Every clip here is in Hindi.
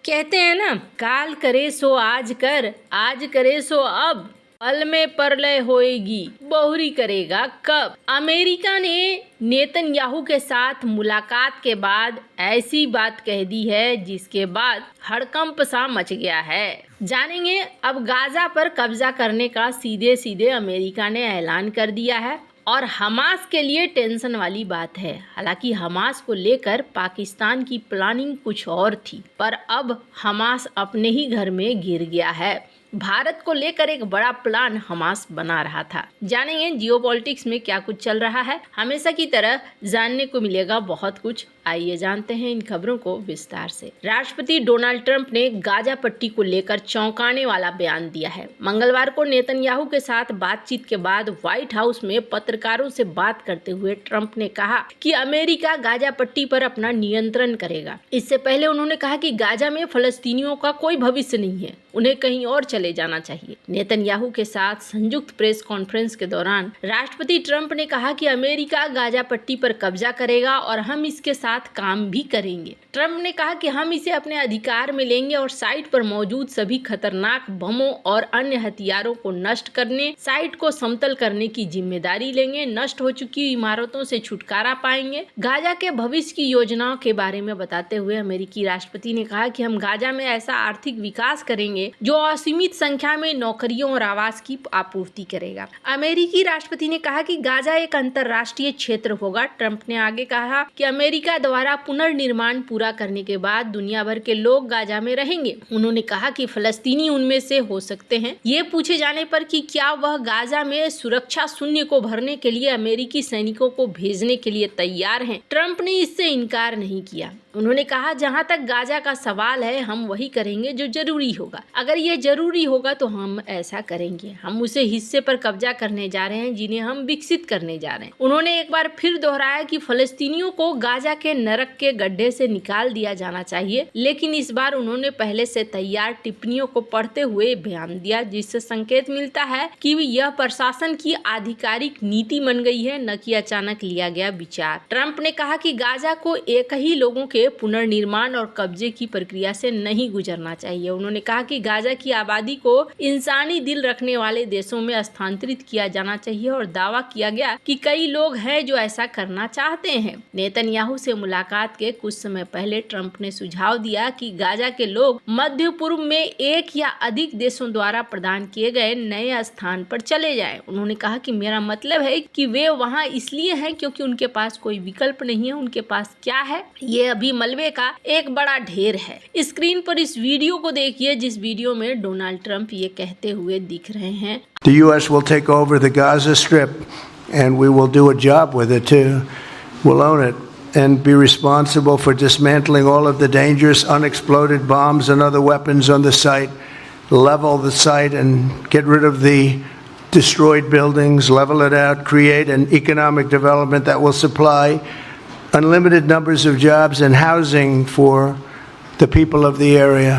कहते हैं ना, काल करे सो आज कर, आज करे सो अब, पल में प्रलय होएगी, बहुरी करेगा कब। अमेरिका ने नेतन्याहू के साथ मुलाकात के बाद ऐसी बात कह दी है जिसके बाद हड़कंप सा मच गया है। जानेंगे, अब गाजा पर कब्जा करने का सीधे सीधे अमेरिका ने ऐलान कर दिया है और हमास के लिए टेंशन वाली बात है। हालांकि हमास को लेकर पाकिस्तान की प्लानिंग कुछ और थी, पर अब हमास अपने ही घर में गिर गया है। भारत को लेकर एक बड़ा प्लान हमास बना रहा था। जानेंगे जियोपॉलिटिक्स में क्या कुछ चल रहा है। हमेशा की तरह जानने को मिलेगा बहुत कुछ। आइए जानते हैं इन खबरों को विस्तार से। राष्ट्रपति डोनाल्ड ट्रंप ने गाजा पट्टी को लेकर चौंकाने वाला बयान दिया है। मंगलवार को नेतन्याहू के साथ बातचीत के बाद व्हाइट हाउस में पत्रकारों से बात करते हुए ट्रंप ने कहा कि अमेरिका गाजा पट्टी पर अपना नियंत्रण करेगा। इससे पहले उन्होंने कहा कि गाजा में फलस्तीनियों का कोई भविष्य नहीं है, उन्हें कहीं और चले जाना चाहिए। नेतन्याहू के साथ संयुक्त प्रेस कॉन्फ्रेंस के दौरान राष्ट्रपति ट्रंप ने कहा कि अमेरिका गाजा पट्टी पर कब्जा करेगा और हम इसके साथ काम भी करेंगे। ट्रंप ने कहा कि हम इसे अपने अधिकार में लेंगे और साइट पर मौजूद सभी खतरनाक बमों और अन्य हथियारों को नष्ट करने, साइट को समतल करने की जिम्मेदारी लेंगे, नष्ट हो चुकी इमारतों से छुटकारा पाएंगे। गाजा के भविष्य की योजनाओं के बारे में बताते हुए अमेरिकी राष्ट्रपति ने कहा कि हम गाजा में ऐसा आर्थिक विकास करेंगे जो असीमित संख्या में नौकरियों और आवास की आपूर्ति करेगा। अमेरिकी राष्ट्रपति ने कहा कि गाजा एक अंतर्राष्ट्रीय क्षेत्र होगा। ट्रंप ने आगे कहा कि अमेरिका द्वारा पुनर्निर्माण पूरा करने के बाद दुनिया भर के लोग गाजा में रहेंगे। उन्होंने कहा कि फलस्तीनी उनमें से हो सकते हैं। ये पूछे जाने पर कि क्या वह गाजा में सुरक्षा शून्य को भरने के लिए अमेरिकी सैनिकों को भेजने के लिए तैयार हैं, ट्रंप ने इससे इनकार नहीं किया। उन्होंने कहा, जहां तक गाजा का सवाल है, हम वही करेंगे जो जरूरी होगा। अगर ये जरूरी होगा तो हम ऐसा करेंगे। हम उसे हिस्से पर कब्जा करने जा रहे हैं जिन्हें हम विकसित करने जा रहे हैं। उन्होंने एक बार फिर दोहराया कि फलस्तीनियों को गाजा के नरक के गड्ढे से निकाल दिया जाना चाहिए, लेकिन इस बार उन्होंने पहले से तैयार टिप्पणियों को पढ़ते हुए बयान दिया, जिससे संकेत मिलता है कि यह प्रशासन की आधिकारिक नीति बन गई है, न कि अचानक लिया गया विचार। ट्रंप ने कहा कि गाजा को एक ही लोगों के पुनर्निर्माण और कब्जे की प्रक्रिया से नहीं गुजरना चाहिए। उन्होंने कहा कि गाजा की आबादी को इंसानी दिल रखने वाले देशों में स्थानांतरित किया जाना चाहिए और दावा किया गया कि कई लोग हैं जो ऐसा करना चाहते हैं। नेतन्याहू से मुलाकात के कुछ समय पहले ट्रंप ने सुझाव दिया कि गाजा के लोग मध्य पूर्व में एक या अधिक देशों द्वारा प्रदान किए गए नए स्थान पर चले जाएं। उन्होंने कहा कि मेरा मतलब है कि वे वहां इसलिए हैं क्योंकि उनके पास कोई विकल्प नहीं है। उनके पास क्या है? ये अभी मलबे का एक बड़ा ढेर है। स्क्रीन पर इस वीडियो को देखिए, जिस वीडियो में डोनाल्ड ट्रंप ये कहते हुए दिख रहे हैं। The U.S. will take over the Gaza Strip, and we will do a job with it too. We'll own it and be responsible for dismantling all of the dangerous unexploded bombs and other weapons on the site, level the site and get rid of the destroyed buildings, level it out, create an economic development that will supply unlimited numbers of jobs and housing for the people of the area.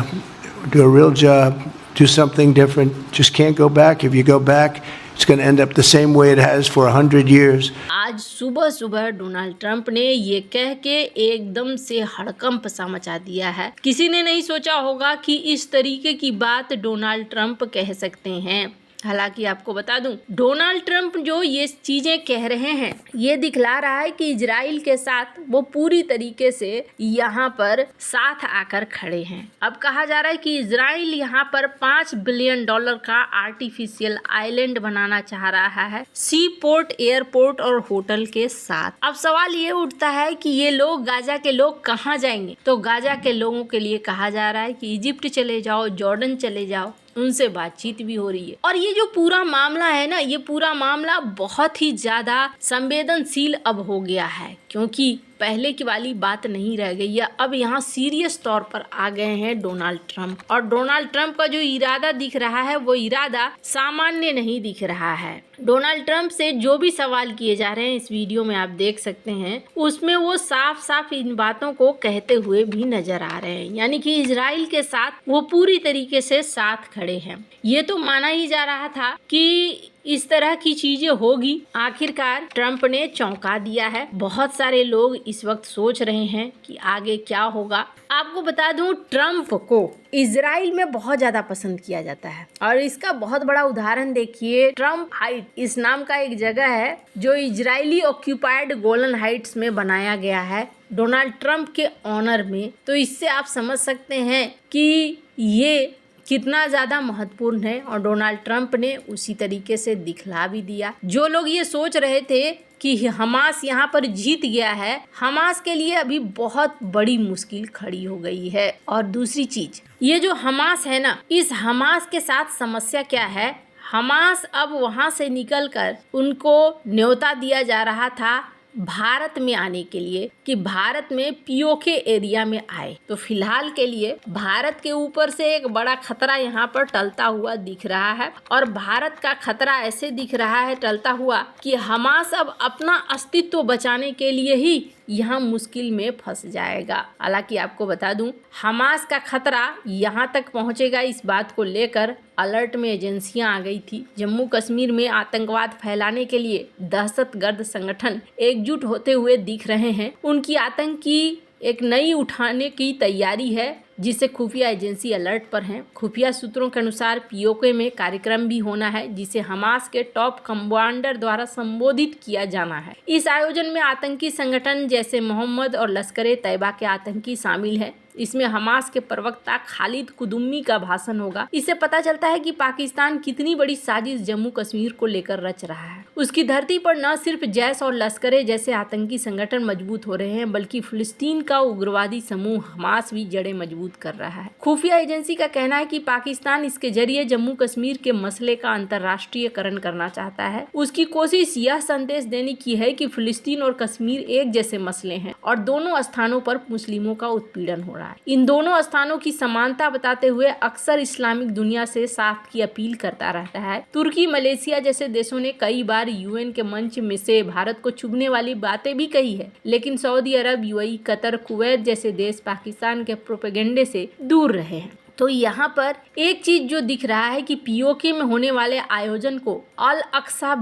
Do a real job, do something different. Just can't go back. If you go back, it's going to end up the same way it has for 100 years. आज सुबह सुबह डोनाल्ड ट्रंप ने ये कह के एकदम से हड़कंप सा मचा दिया है। किसी ने नहीं सोचा होगा कि इस तरीके की बात डोनाल्ड ट्रंप कह सकते हैं। हालांकि आपको बता दूं, डोनाल्ड ट्रंप जो ये चीजें कह रहे हैं, ये दिखला रहा है कि इजराइल के साथ वो पूरी तरीके से यहाँ पर साथ आकर खड़े हैं। अब कहा जा रहा है कि इजराइल यहाँ पर $5 बिलियन का आर्टिफिशियल आइलैंड बनाना चाह रहा है, सी पोर्ट, एयरपोर्ट और होटल के साथ। अब सवाल ये उठता है कि ये लोग, गाजा के लोग कहाँ जाएंगे? तो गाजा के लोगों के लिए कहा जा रहा है कि इजिप्ट चले जाओ, जॉर्डन चले जाओ, उनसे बातचीत भी हो रही है। और ये जो पूरा मामला है ना, ये पूरा मामला बहुत ही ज्यादा संवेदनशील अब हो गया है, क्योंकि पहले की वाली बात नहीं रह गई है। अब यहाँ सीरियस तौर पर आ गए हैं डोनाल्ड ट्रंप, और डोनाल्ड ट्रंप का जो इरादा दिख रहा है वो इरादा सामान्य नहीं दिख रहा है। डोनाल्ड ट्रंप से जो भी सवाल किए जा रहे हैं, इस वीडियो में आप देख सकते हैं, उसमें वो साफ साफ इन बातों को कहते हुए भी नजर आ रहे हैं, यानी कि इजराइल के साथ वो पूरी तरीके से साथ खड़े हैं। ये तो माना ही जा रहा था कि इस तरह की चीजें होगी। आखिरकार ट्रंप ने चौंका दिया है। बहुत सारे लोग इस वक्त सोच रहे हैं कि आगे क्या होगा। आपको बता दूं, ट्रंप को इजराइल में बहुत ज्यादा पसंद किया जाता है और इसका बहुत बड़ा उदाहरण देखिए। ट्रंप हाइट इस नाम का एक जगह है जो इजरायली ऑक्यूपाइड गोलन हाइट्स में बनाया गया है डोनाल्ड ट्रंप के ऑनर में। तो इससे आप समझ सकते हैं कि ये कितना ज़्यादा महत्वपूर्ण है और डोनाल्ड ट्रंप ने उसी तरीके से दिखला भी दिया। जो लोग ये सोच रहे थे कि हमास यहाँ पर जीत गया है, हमास के लिए अभी बहुत बड़ी मुश्किल खड़ी हो गई है। और दूसरी चीज, ये जो हमास है ना, इस हमास के साथ समस्या क्या है, हमास अब वहाँ से निकलकर उनको न्योता दिया जा रहा था भारत में आने के लिए कि भारत में पीओके एरिया में आए। तो फिलहाल के लिए भारत के ऊपर से एक बड़ा खतरा यहाँ पर टलता हुआ दिख रहा है और भारत का खतरा ऐसे दिख रहा है टलता हुआ कि हमास अब अपना अस्तित्व बचाने के लिए ही यहाँ मुश्किल में फंस जाएगा। हालांकि आपको बता दूं, हमास का खतरा यहाँ तक पहुँचेगा इस बात को लेकर अलर्ट में एजेंसियां आ गई थी। जम्मू कश्मीर में आतंकवाद फैलाने के लिए दहशतगर्द संगठन एकजुट होते हुए दिख रहे हैं। उनकी आतंक की एक नई उठाने की तैयारी है जिसे खुफिया एजेंसी अलर्ट पर हैं। खुफिया सूत्रों के अनुसार पीओके में कार्यक्रम भी होना है जिसे हमास के टॉप कमांडर द्वारा संबोधित किया जाना है। इस आयोजन में आतंकी संगठन जैसे मोहम्मद और लश्कर तैयबा के आतंकी शामिल हैं। इसमें हमास के प्रवक्ता खालिद कुदुम्मी का भाषण होगा। इससे पता चलता है कि पाकिस्तान कितनी बड़ी साजिश जम्मू कश्मीर को लेकर रच रहा है। उसकी धरती पर न सिर्फ जैश और लश्कर जैसे आतंकी संगठन मजबूत हो रहे हैं बल्कि फिलिस्तीन का उग्रवादी समूह हमास भी जड़ें मजबूत कर रहा है। खुफिया एजेंसी का कहना है कि पाकिस्तान इसके जरिए जम्मू कश्मीर के मसले का अंतर्राष्ट्रीयकरण करना चाहता है। उसकी कोशिश यह संदेश देने की है कि फिलिस्तीन और कश्मीर एक जैसे मसले हैं और दोनों स्थानों पर मुस्लिमों का उत्पीड़न हो रहा है। इन दोनों स्थानों की समानता बताते हुए अक्सर इस्लामिक दुनिया से साथ की अपील करता रहता है। तुर्की, मलेशिया जैसे देशों ने कई बार यूएन के मंच में से भारत को चुभने वाली बातें भी कही है, लेकिन सऊदी अरब, यूएई, कतर, कुवैत जैसे देश पाकिस्तान के प्रोपेगेंडे से दूर रहे हैं। तो यहाँ पर एक चीज जो दिख रहा है कि पीओके में होने वाले आयोजन को अल अक्सा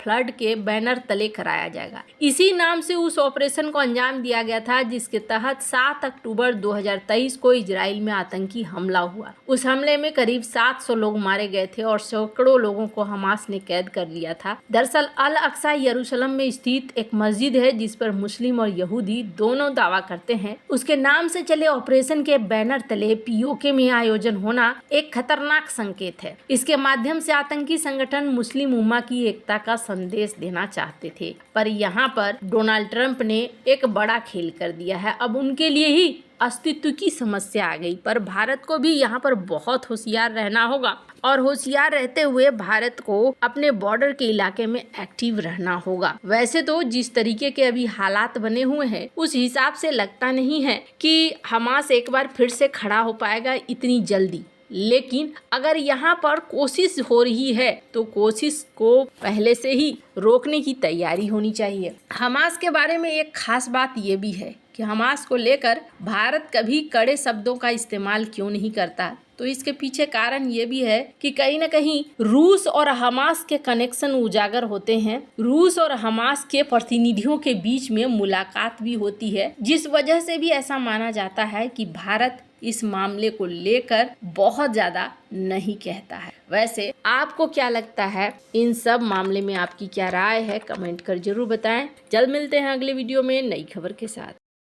फ्लड के बैनर तले कराया जाएगा। इसी नाम से उस ऑपरेशन को अंजाम दिया गया था जिसके तहत 7 अक्टूबर 2023 को इजराइल में आतंकी हमला हुआ। उस हमले में करीब 700 लोग मारे गए थे और सैकड़ों लोगों को हमास ने कैद कर लिया था। दरअसल अल अक्सा यरूशलेम में स्थित एक मस्जिद है जिस पर मुस्लिम और यहूदी दोनों दावा करते हैं। उसके नाम से चले ऑपरेशन के बैनर तले पीओके में आयोजन होना एक खतरनाक संकेत है। इसके माध्यम से आतंकी संगठन मुस्लिम उम्मा की एकता का संदेश देना चाहते थे, पर यहाँ पर डोनाल्ड ट्रंप ने एक बड़ा खेल कर दिया है। अब उनके लिए ही अस्तित्व की समस्या आ गई। पर भारत को भी यहाँ पर बहुत होशियार रहना होगा और होशियार रहते हुए भारत को अपने बॉर्डर के इलाके में एक्टिव रहना होगा। वैसे तो जिस तरीके के अभी हालात बने हुए हैं उस हिसाब से लगता नहीं है कि हमास एक बार फिर से खड़ा हो पाएगा इतनी जल्दी, लेकिन अगर यहाँ पर कोशिश हो रही है तो कोशिश को पहले से ही रोकने की तैयारी होनी चाहिए। हमास के बारे में एक खास बात ये भी है कि हमास को लेकर भारत कभी कड़े शब्दों का इस्तेमाल क्यों नहीं करता। तो इसके पीछे कारण ये भी है कि कहीं न कहीं रूस और हमास के कनेक्शन उजागर होते हैं। रूस और हमास के प्रतिनिधियों के बीच में मुलाकात भी होती है, जिस वजह से भी ऐसा माना जाता है कि भारत इस मामले को लेकर बहुत ज्यादा नहीं कहता है। वैसे आपको क्या लगता है, इन सब मामले में आपकी क्या राय है, कमेंट कर जरूर बताएं। जल्द मिलते हैं अगले वीडियो में नई खबर के साथ।